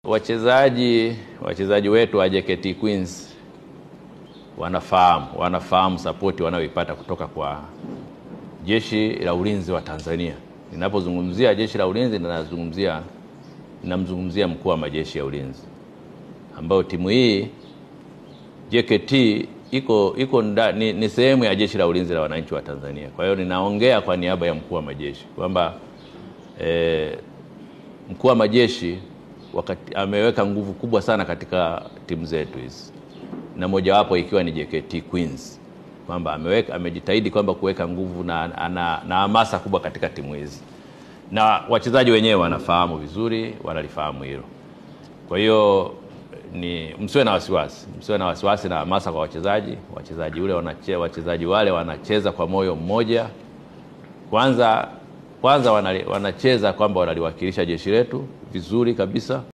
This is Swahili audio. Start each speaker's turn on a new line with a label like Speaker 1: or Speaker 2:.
Speaker 1: wachezaji wetu wa JKT Queens wanafahamu support wanayoipata kutoka kwa Jeshi la Ulinzi wa Tanzania. Ninapozungumzia Jeshi la Ulinzi ninamzungumzia mkuu wa majeshi ya ulinzi, ambao timu hii JKT ni sehemu ya Jeshi la Ulinzi la Wananchi wa Tanzania. Kwa hiyo ninaongea kwa niaba ya mkuu wa majeshi kwamba mkuu wa majeshi wakati ameweka nguvu kubwa sana katika timu zetu hizi, na mojawapo ikiwa ni JKT Queens, kwamba amejitahidi kwamba kuweka nguvu na hamasa kubwa katika timu hizi, na wachezaji wenyewe wanafahamu vizuri, wanalifahamu hilo. Kwa hiyo msiwe na wasiwasi na hamasa kwa wachezaji wale wanacheza kwa moyo mmoja. Kwanza wanacheza kwamba wanaliwakilisha jeshi letu vizuri kabisa.